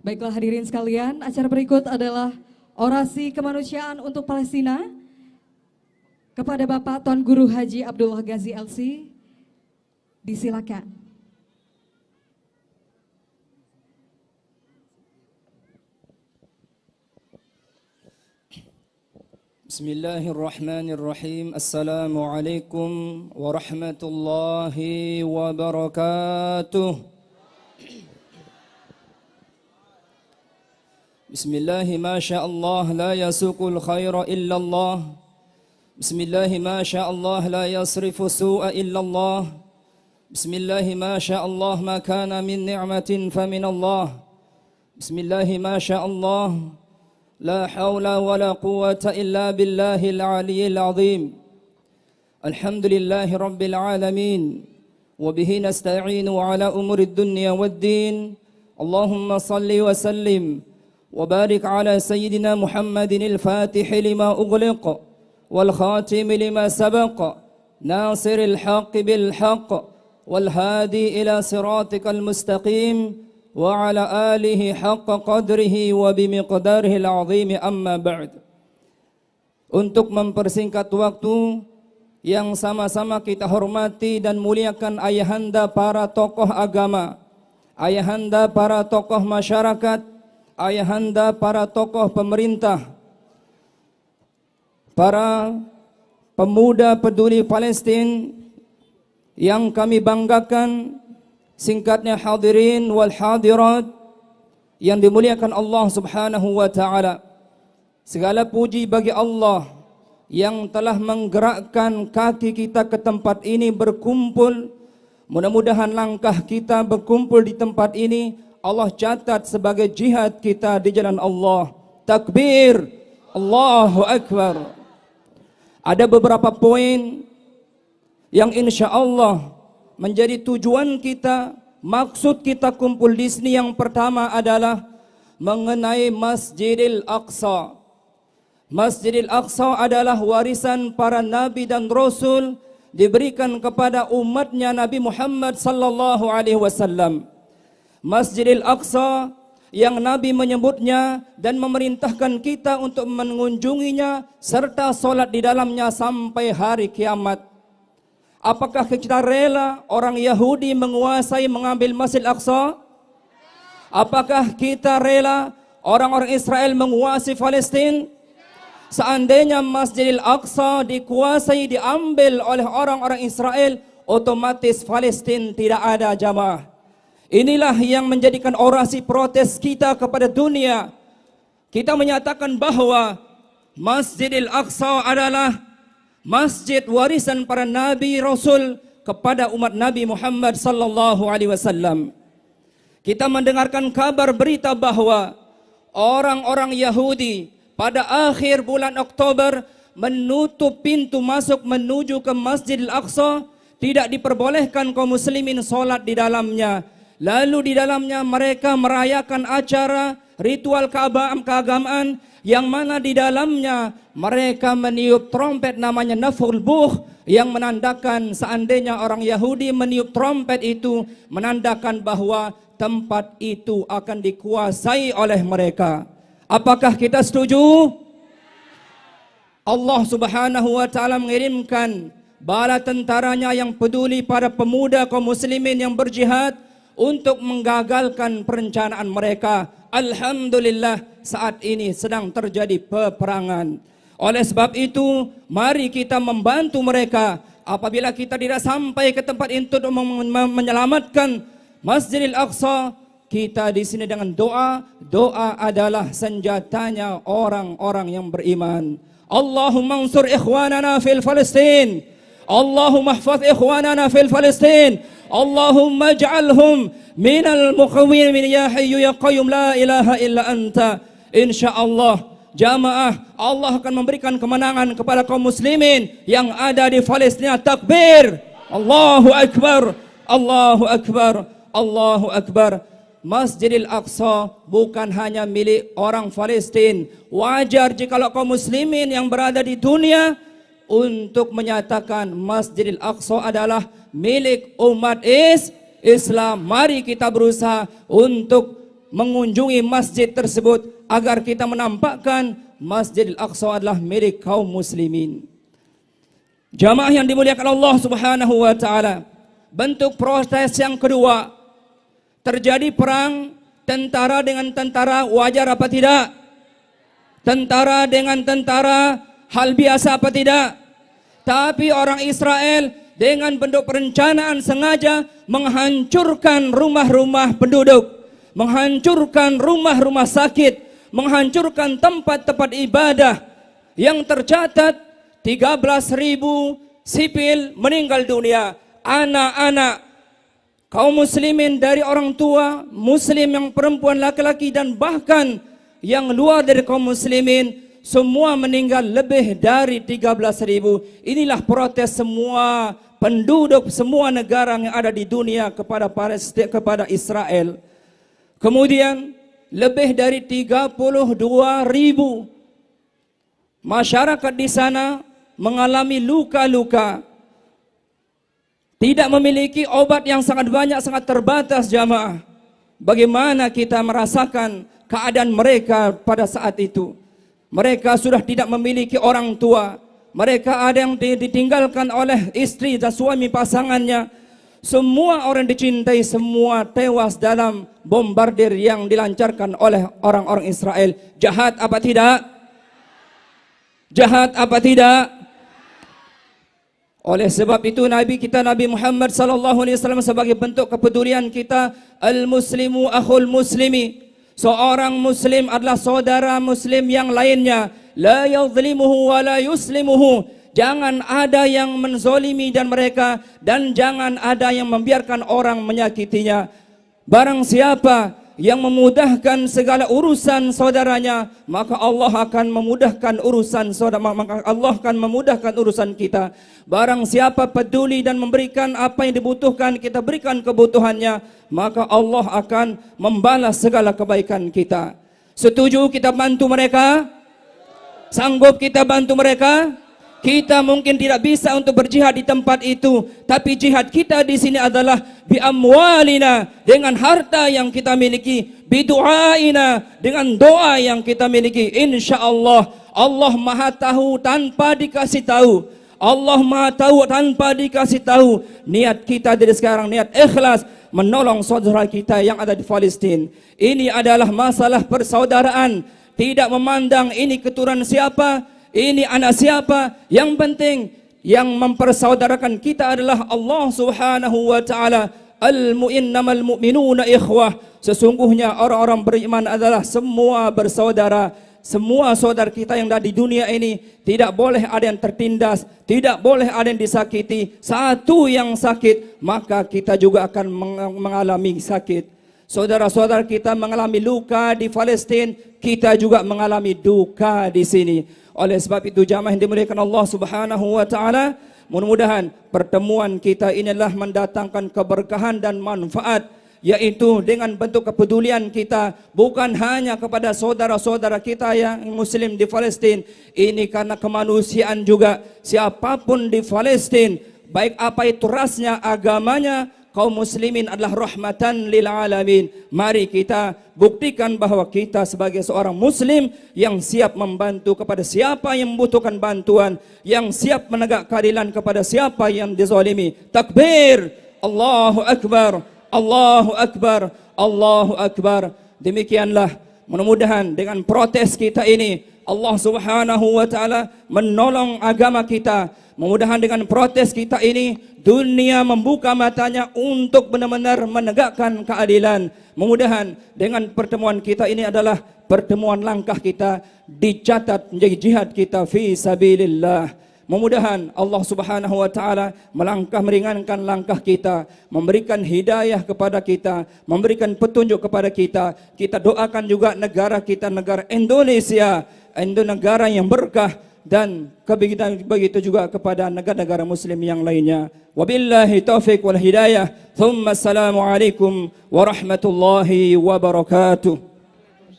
Baiklah hadirin sekalian, acara berikut adalah orasi kemanusiaan untuk Palestina kepada Bapak Tuan Guru Haji Abdullah Ghazi LC. Disilakan. Bismillahirrahmanirrahim. Assalamualaikum warahmatullahi wabarakatuh. Bismillahi ma sya Allah la yasuqul khaira illa Allah. Bismillahi ma sya Allah la yasrifu su'a illa Allah. Bismillahi ma sya Allah ma kana min ni'matin fa min Allah. Bismillahi ma sya Allah la hawla wa la quwwata illa billahil aliyyil azim. Alhamdulillahi rabbil alamin wa bihi nasta'inu ala umurid dunya waddin. Allahumma salli wa sallim وبارك على سيدنا محمد الفاتح لما أغلق والخاتم لما سبق ناصر الحق بالحق والهادي إلى صراطك المستقيم وعلى آله حق قدره وبمقداره العظيم أما بعد. Untuk mempersingkat waktu, yang sama-sama kita hormati dan muliakan ayahanda para tokoh agama, ayahanda para tokoh masyarakat, ayahanda para tokoh pemerintah, para pemuda peduli Palestina yang kami banggakan, singkatnya hadirin wal hadirat yang dimuliakan Allah Subhanahu wa taala. Segala puji bagi Allah yang telah menggerakkan kaki kita ke tempat ini berkumpul. Mudah-mudahan langkah kita berkumpul di tempat ini Allah catat sebagai jihad kita di jalan Allah. Takbir, Allahu Akbar. Ada beberapa poin yang insya Allah menjadi tujuan kita, maksud kita kumpul di sini. Yang pertama adalah mengenai Masjidil Aqsa. Masjidil Aqsa adalah warisan para nabi dan rasul diberikan kepada umatnya Nabi Muhammad sallallahu alaihi wasallam. Masjidil Aqsa yang Nabi menyebutnya dan memerintahkan kita untuk mengunjunginya serta solat di dalamnya sampai hari kiamat. Apakah kita rela orang Yahudi menguasai mengambil Masjidil Aqsa? Apakah kita rela orang-orang Israel menguasai Palestina? Seandainya Masjidil Aqsa dikuasai, diambil oleh orang-orang Israel, otomatis Palestina tidak ada jamaah. Inilah yang menjadikan orasi protes kita kepada dunia. Kita menyatakan bahwa Masjidil Aqsa adalah masjid warisan para nabi rasul kepada umat Nabi Muhammad sallallahu alaihi wasallam. Kita mendengarkan kabar berita bahwa orang-orang Yahudi pada akhir bulan Oktober menutup pintu masuk menuju ke Masjidil Aqsa, tidak diperbolehkan kaum muslimin salat di dalamnya. Lalu di dalamnya mereka merayakan acara ritual keagamaan yang mana di dalamnya mereka meniup trompet namanya nafkhul buh, yang menandakan seandainya orang Yahudi meniup trompet itu menandakan bahwa tempat itu akan dikuasai oleh mereka. Apakah kita setuju? Allah Subhanahu wa taala mengirimkan bala tentaranya yang peduli pada pemuda kaum muslimin yang berjihad untuk menggagalkan perencanaan mereka. Alhamdulillah saat ini sedang terjadi peperangan. Oleh sebab itu, mari kita membantu mereka. Apabila kita tidak sampai ke tempat itu untuk menyelamatkan Masjidil Aqsa, kita di sini dengan doa. Doa adalah senjatanya orang-orang yang beriman. Allahumma ansur ikhwanana fil Palestin. Allahumma ihfaz ikhwanana fil Palestin. Allahumma ij'alhum minal muqawwimin ya hayyu ya qayyum la ilaha illa anta. Insyaallah jamaah Allah akan memberikan kemenangan kepada kaum muslimin yang ada di Palestina. Takbir, Allahu Akbar, Allahu Akbar, Allahu Akbar. Masjidil Aqsa bukan hanya milik orang Palestina. Wajar jikalau kaum muslimin yang berada di dunia untuk menyatakan Masjidil Aqsa adalah milik umat Islam. Mari kita berusaha untuk mengunjungi masjid tersebut agar kita menampakkan Masjidil Aqsa adalah milik kaum muslimin. Jamaah yang dimuliakan Allah Subhanahu wa taala, bentuk protes yang kedua, terjadi perang tentara dengan tentara, wajar apa tidak? Tentara dengan tentara, hal biasa apa tidak? Tapi orang Israel dengan bentuk perencanaan sengaja menghancurkan rumah-rumah penduduk, menghancurkan rumah-rumah sakit, menghancurkan tempat-tempat ibadah. Yang tercatat 13.000 sipil meninggal dunia, anak-anak, kaum muslimin dari orang tua, muslim yang perempuan, laki-laki, dan bahkan yang luar dari kaum muslimin, semua meninggal, lebih dari 13.000. Inilah protes semua penduduk semua negara yang ada di dunia kepada Palestina, kepada Israel. Kemudian lebih dari 32.000 masyarakat di sana mengalami luka-luka. Tidak memiliki obat yang sangat banyak, sangat terbatas jamaah. Bagaimana kita merasakan keadaan mereka pada saat itu? Mereka sudah tidak memiliki orang tua. Mereka ada yang ditinggalkan oleh istri dan suami pasangannya. Semua orang dicintai, semua tewas dalam bombardir yang dilancarkan oleh orang-orang Israel. Jahat apa tidak? Jahat apa tidak? Oleh sebab itu Nabi kita Nabi Muhammad sallallahu alaihi wasallam sebagai bentuk kepedulian kita, al-muslimu akhul muslimi. Seorang muslim adalah saudara muslim yang lainnya. La yadhlimuhu wa la yuslimuhu. Jangan ada yang menzolimi dan mereka, dan jangan ada yang membiarkan orang menyakitinya. Barang siapa yang memudahkan segala urusan saudaranya, maka Allah akan memudahkan urusan saudara, maka Allah akan memudahkan urusan kita. Barang siapa peduli dan memberikan apa yang dibutuhkan, kita berikan kebutuhannya, maka Allah akan membalas segala kebaikan kita. Setuju kita bantu mereka? Sanggup kita bantu mereka? Kita mungkin tidak bisa untuk berjihad di tempat itu, tapi jihad kita di sini adalah bi amwalina, dengan harta yang kita miliki, bi duaina, dengan doa yang kita miliki. Insyaallah Allah Maha tahu tanpa dikasih tahu. Allah Maha tahu tanpa dikasih tahu. Niat kita dari sekarang, niat ikhlas menolong saudara kita yang ada di Palestina. Ini adalah masalah persaudaraan, tidak memandang ini keturunan siapa, ini anak siapa. Yang penting yang mempersaudarakan kita adalah Allah Subhanahu wa taala. Al-mu'innamal mu'minuna ikhwah. Sesungguhnya orang-orang beriman adalah semua bersaudara. Semua saudara kita yang ada di dunia ini tidak boleh ada yang tertindas, tidak boleh ada yang disakiti. Satu yang sakit, maka kita juga akan mengalami sakit. Saudara-saudara kita mengalami luka di Palestina, kita juga mengalami duka di sini. Oleh sebab itu jamaah yang dimuliakan Allah Subhanahu wa taala, mudah-mudahan pertemuan kita inilah mendatangkan keberkahan dan manfaat, yaitu dengan bentuk kepedulian kita bukan hanya kepada saudara-saudara kita yang muslim di Palestina. Ini karena kemanusiaan juga. Siapapun di Palestina, baik apa itu rasnya, agamanya, kaum muslimin adalah rahmatan lil alamin. Mari kita buktikan bahwa kita sebagai seorang muslim yang siap membantu kepada siapa yang membutuhkan bantuan, yang siap menegak keadilan kepada siapa yang dizalimi. Takbir, Allahu akbar, Allahu akbar, Allahu akbar. Demikianlah, mudah-mudahan dengan protes kita ini Allah Subhanahu wa taala menolong agama kita. Mudah-mudahan dengan protes kita ini dunia membuka matanya untuk benar-benar menegakkan keadilan. Mudah-mudahan dengan pertemuan kita ini adalah pertemuan langkah kita dicatat menjadi jihad kita fi sabilillah. Mudah-mudahan Allah Subhanahu wa taala melangkah meringankan langkah kita, memberikan hidayah kepada kita, memberikan petunjuk kepada kita. Kita doakan juga negara kita, negara Indonesia, negara yang berkah, dan begitu juga kepada negara-negara muslim yang lainnya. Wabillahi taufiq wal hidayah. Thumma assalamu alaikum warahmatullahi wabarakatuh.